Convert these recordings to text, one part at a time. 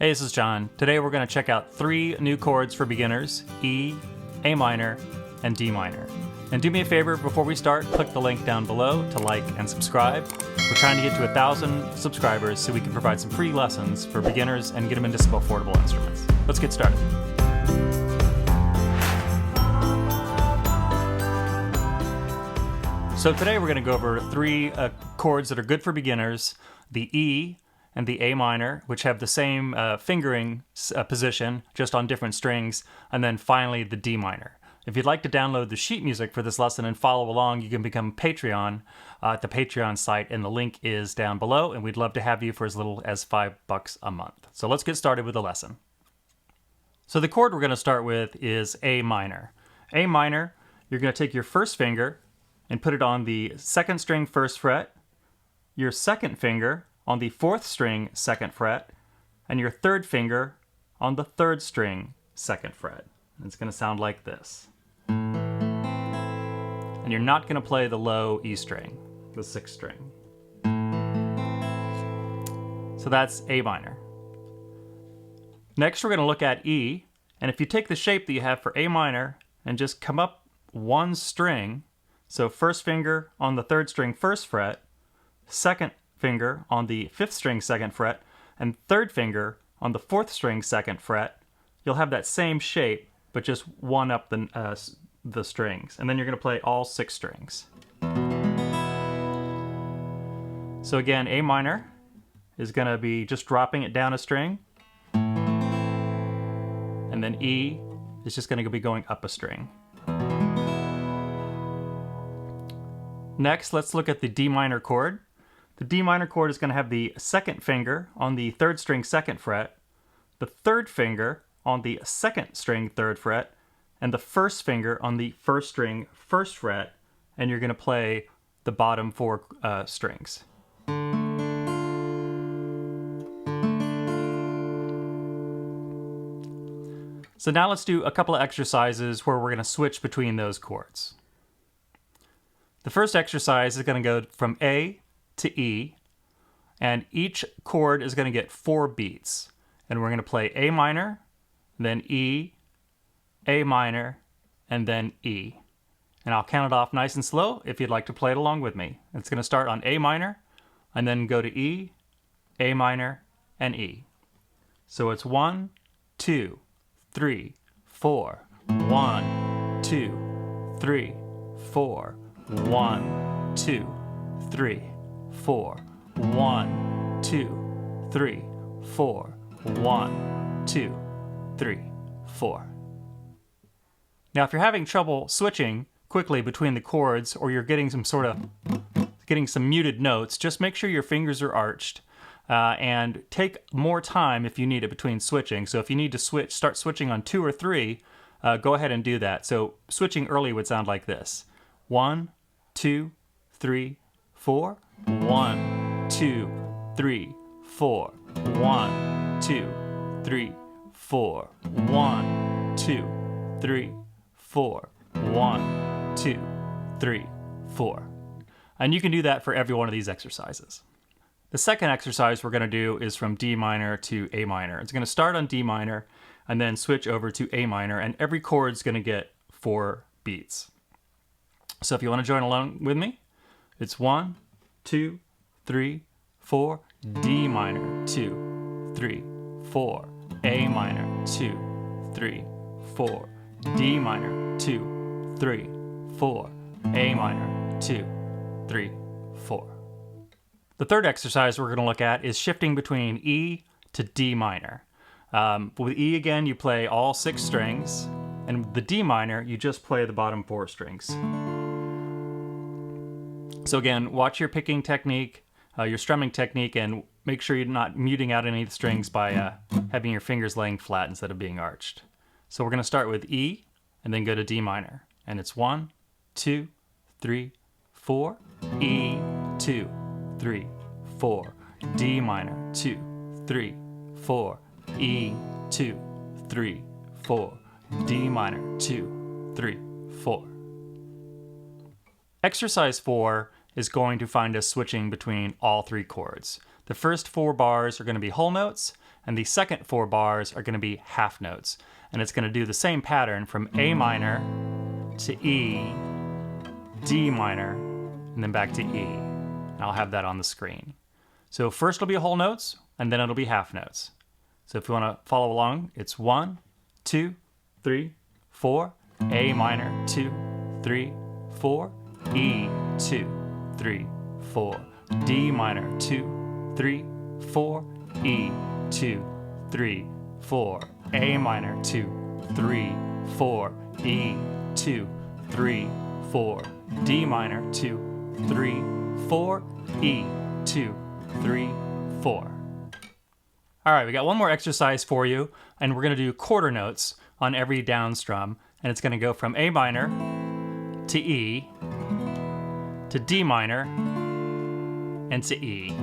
Hey, this is John. Today we're going to check out 3 new chords for beginners: E, A minor, and D minor. And do me a favor, before we start, click the link down below to like and subscribe. We're trying to get to 1,000 subscribers so we can provide some free lessons for beginners and get them into some affordable instruments. Let's get started. So today we're going to go over 3 chords that are good for beginners: the E and the A minor, which have the same fingering position, just on different strings, and then finally the D minor. If you'd like to download the sheet music for this lesson and follow along, you can become a Patreon at the Patreon site, and the link is down below, and we'd love to have you for as little as $5 a month. So let's get started with the lesson. So the chord we're going to start with is A minor. A minor, you're going to take your first finger and put it on the 2nd string 1st fret, your 2nd finger on the 4th string 2nd fret, and your 3rd finger on the 3rd string 2nd fret. And it's going to sound like this. And you're not going to play the low E string, the 6th string. So that's A minor. Next we're going to look at E, and if you take the shape that you have for A minor and just come up 1 string, so 1st finger on the 3rd string 1st fret, 2nd finger on the 5th string 2nd fret, and 3rd finger on the 4th string 2nd fret, you'll have that same shape, but just 1 up the strings. And then you're going to play all 6 strings. So again, A minor is going to be just dropping it down a string, and then E is just going to be going up a string. Next, let's look at the D minor chord. The D minor chord is going to have the 2nd finger on the 3rd string 2nd fret, the 3rd finger on the 2nd string 3rd fret, and the 1st finger on the 1st string 1st fret, and you're going to play the bottom 4 strings. So now let's do a couple of exercises where we're going to switch between those chords. The first exercise is going to go from A to E, and each chord is going to get 4 beats. And we're going to play A minor, then E, A minor, and then E. And I'll count it off nice and slow if you'd like to play it along with me. It's going to start on A minor, and then go to E, A minor, and E. So it's 1, 2, 3, 4. 1, 2, 3, 4. 1, 2, 3, 4. 1, 2, 3, 4. 1, 2, 3, 4. Now, if you're having trouble switching quickly between the chords, or you're getting some muted notes, just make sure your fingers are arched, and take more time if you need it between switching. So if you need to start switching on 2 or 3, go ahead and do that. So switching early would sound like this: 1, 2, 3, 4. 1, 2, 3, 4. 1, 2, 3, 4. 1, 2, 3, 4. 1, 2, 3, 4. And you can do that for every one of these exercises. The second exercise we're going to do is from D minor to A minor. It's going to start on D minor and then switch over to A minor, and every chord's going to get 4 beats. So if you want to join along with me, it's 1, 2, 3, 4, D minor, 2, 3, 4, A minor, 2, 3, 4, D minor, 2, 3, 4, A minor, 2, 3, 4. The third exercise we're going to look at is shifting between E to D minor. With E again, you play all 6 strings, and with the D minor, you just play the bottom 4 strings. So again, watch your picking technique, your strumming technique, and make sure you're not muting out any of the strings by having your fingers laying flat instead of being arched. So we're going to start with E and then go to D minor. And it's 1, 2, 3, 4, E, 2, 3, 4, D minor, 2, 3, 4, E, 2, 3, 4, D minor, 2, 3, 4. Exercise 4 is going to find us switching between all 3 chords. The first 4 bars are going to be whole notes, and the second 4 bars are going to be half notes. And it's going to do the same pattern from A minor to E, D minor, and then back to E. And I'll have that on the screen. So first it'll be whole notes, and then it'll be half notes. So if you want to follow along, it's 1, 2, 3, 4, A minor, 2, 3, 4, E, 2, 3, 4, D minor, 2, 3, 4, E, 2, 3, 4, A minor, 2, 3, 4, E, 2, 3, 4, D minor, 2, 3, 4, E, 2, 3, 4. All right, we got one more exercise for you, and we're going to do quarter notes on every down strum, and it's going to go from A minor to E to D minor and to E.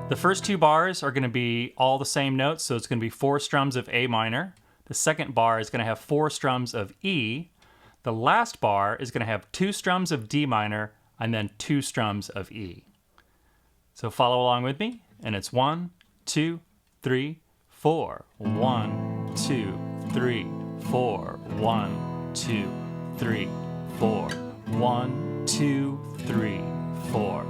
The first 2 bars are going to be all the same notes, so it's going to be 4 strums of A minor. The second bar is going to have 4 strums of E. The last bar is going to have 2 strums of D minor and then 2 strums of E. So follow along with me, and it's 1, 2, 3, 4. 1, 2, 3, 4. 1, 2, 3, 4. 1, 2, 3, 4.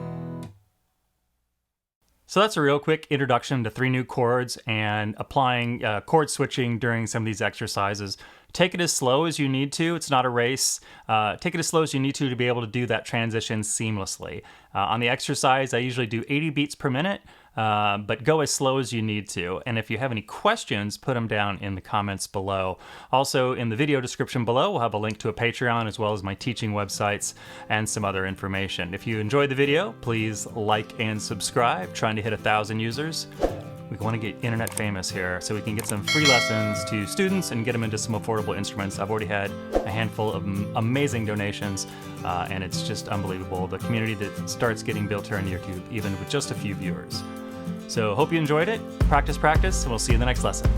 So that's a real quick introduction to 3 new chords and applying chord switching during some of these exercises. Take it as slow as you need to. It's not a race. Take it as slow as you need to be able to do that transition seamlessly. On the exercise, I usually do 80 beats per minute, but go as slow as you need to. And if you have any questions, put them down in the comments below. Also, in the video description below, we'll have a link to a Patreon as well as my teaching websites and some other information. If you enjoyed the video, please like and subscribe. Trying to hit 1,000 users. We want to get internet famous here so we can get some free lessons to students and get them into some affordable instruments. I've already had a handful of amazing donations, and it's just unbelievable. The community that starts getting built here on YouTube, even with just a few viewers. So hope you enjoyed it. Practice, practice, and we'll see you in the next lesson.